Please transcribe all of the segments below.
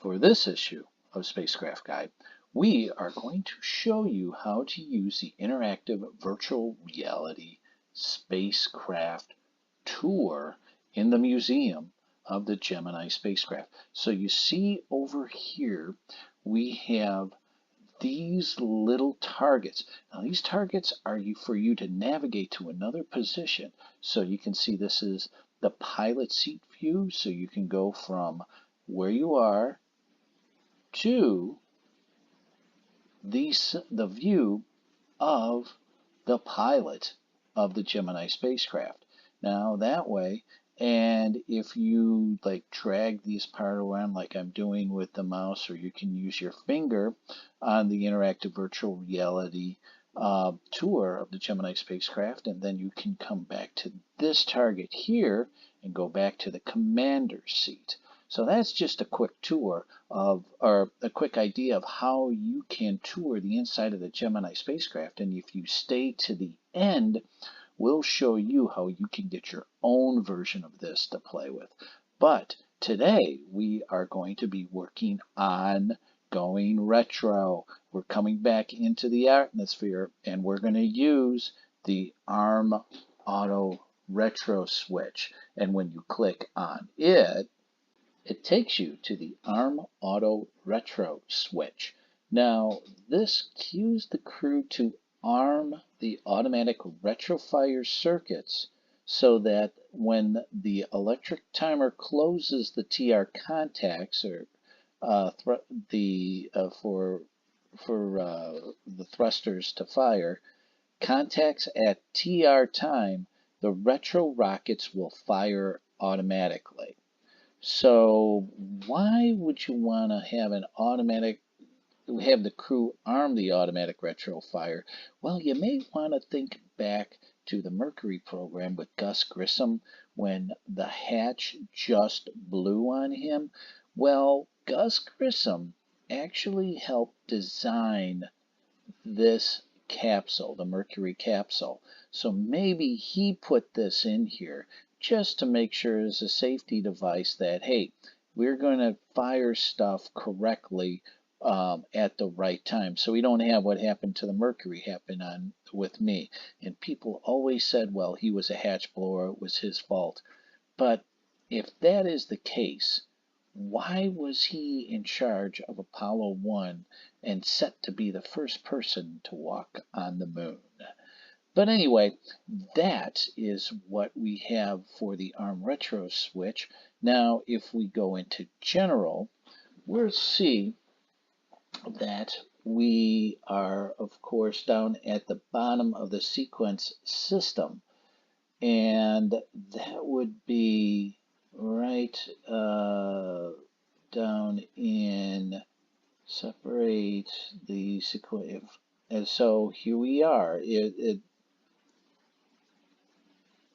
For this issue of Spacecraft Guide, we are going to show you how to use the interactive virtual reality spacecraft tour in the museum of the Gemini spacecraft. So you see over here, we have these little targets. Now these targets are for you to navigate to another position. So you can see this is the pilot seat view. So you can go from where you are to the view of the pilot of the Gemini spacecraft. Now that way, and if you like drag these part around like I'm doing with the mouse, or you can use your finger on the interactive virtual reality tour of the Gemini spacecraft, and then you can come back to this target here and go back to the commander's seat. So that's just a quick tour of, or a quick idea of how you can tour the inside of the Gemini spacecraft. And if you stay to the end, we'll show you how you can get your own version of this to play with. But today we are going to be working on going retro. We're coming back into the atmosphere, and we're going to use the ARM Auto Retro switch. And when you click on it, it takes you to the ARM Auto Retro switch. Now, this cues the crew to arm the automatic retrofire circuits so that when the electric timer closes the TR contacts, or for the thrusters to fire, contacts at TR time, the retro rockets will fire automatically. So why would you want to have have the crew arm the automatic retro fire? Well, you may want to think back to the Mercury program with Gus Grisom when the hatch just blew on him. Well, Gus Grisom actually helped design this capsule, the Mercury capsule. So maybe he put this in here just to make sure as a safety device that, hey, we're going to fire stuff correctly at the right time, so we don't have what happened to the Mercury happen with me. And people always said, well, he was a hatch blower, it was his fault. But if that is the case, why was he in charge of Apollo 1 and set to be the first person to walk on the moon? But anyway, that is what we have for the ARM Retro switch. Now, if we go into General, we'll see that we are, of course, down at the bottom of the sequence system. And that would be right down in separate the sequence. And so here we are.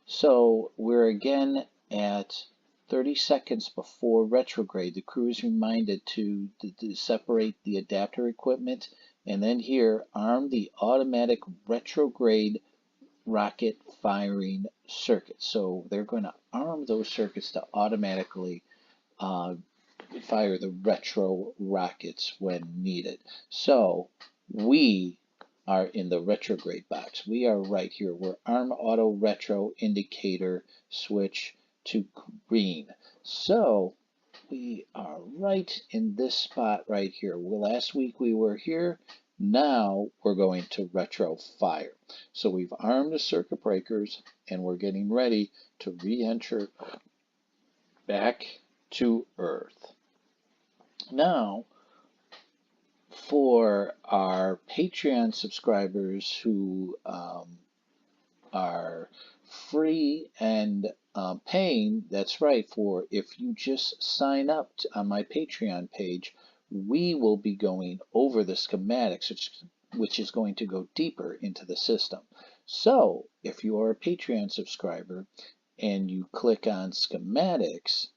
So we're again at 30 seconds before retrograde. The crew is reminded to separate the adapter equipment, and then here, arm the automatic retrograde rocket firing circuits. So they're going to arm those circuits to automatically fire the retro rockets when needed. So we are in the retrograde box. We are right here. We're ARM Auto Retro indicator switch to green. So we are right in this spot right here. Well, last week we were here. Now we're going to retro fire. So we've armed the circuit breakers, and we're getting ready to re-enter back to Earth. Now, for our Patreon subscribers who are free and paying, that's right, for if you just sign up on my Patreon page, we will be going over the schematics, which is going to go deeper into the system. So if you are a Patreon subscriber and you click on schematics,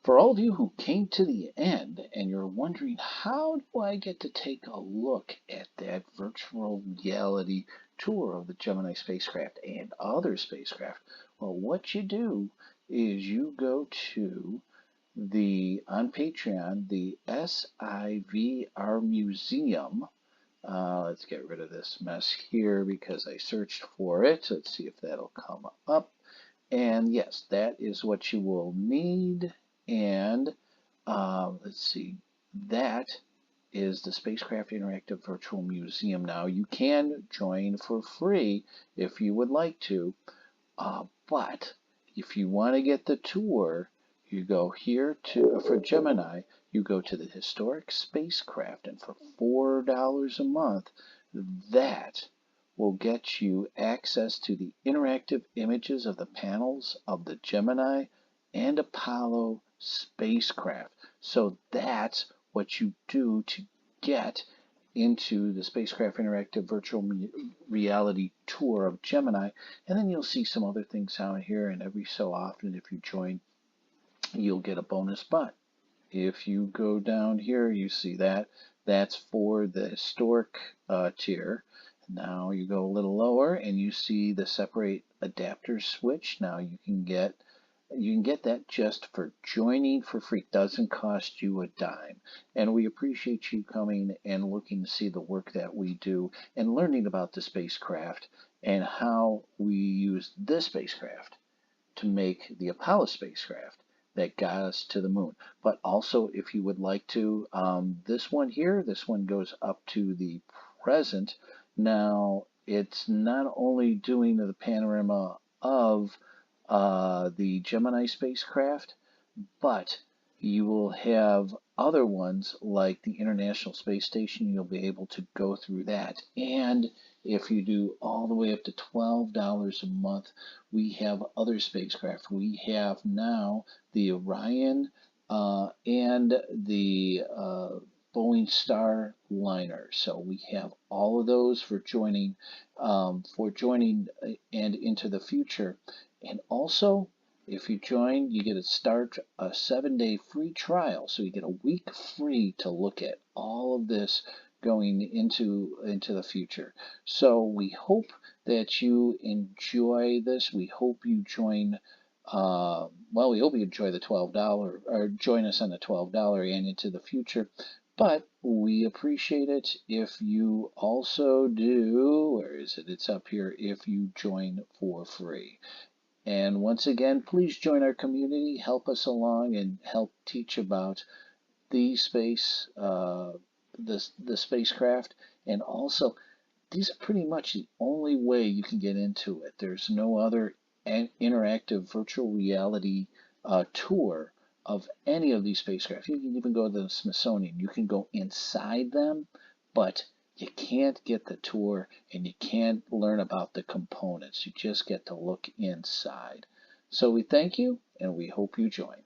for all of you who came to the end and you're wondering, how do I get to take a look at that virtual reality tour of the Gemini spacecraft and other spacecraft? Well, what you do is you go to on Patreon, the SIVR Museum. Let's get rid of this mess here because I searched for it. Let's see if that'll come up. And yes, that is what you will need. And let's see, that is the Spacecraft Interactive Virtual Museum. Now, you can join for free if you would like to, but if you want to get the tour, you go here for Gemini, you go to the Historic Spacecraft, and for $4 a month, that will get you access to the interactive images of the panels of the Gemini and Apollo spacecraft. So that's what you do to get into the Spacecraft Interactive Virtual Reality Tour of Gemini, and then you'll see some other things down here, and every so often, if you join, you'll get a bonus butt. If you go down here, you see that. That's for the historic tier. Now you go a little lower, and you see the separate adapter switch. Now you can get that just for joining for free. It doesn't cost you a dime. And we appreciate you coming and looking to see the work that we do and learning about the spacecraft and how we use this spacecraft to make the Apollo spacecraft that got us to the moon. But also, if you would like to, this one here, this one goes up to the present. Now, it's not only doing the panorama of the Gemini spacecraft, but you will have other ones like the International Space Station. You'll be able to go through that. And if you do all the way up to $12 a month, we have other spacecraft. We have now the Orion and the Boeing Starliner. So we have all of those for joining and into the future. And also, if you join, you get to start a 7-day free trial. So you get a week free to look at all of this going into the future. So we hope that you enjoy this. We hope you join. We hope you enjoy the $12 or join us on the $12 and into the future. But we appreciate it if you also do. Where is it? It's up here. If you join for free. And once again, please join our community, help us along, and help teach about the spacecraft. And also, these are pretty much the only way you can get into it. There's no other interactive virtual reality tour of any of these spacecraft. You can even go to the Smithsonian. You can go inside them, but you can't get the tour and you can't learn about the components. You just get to look inside. So we thank you and we hope you join.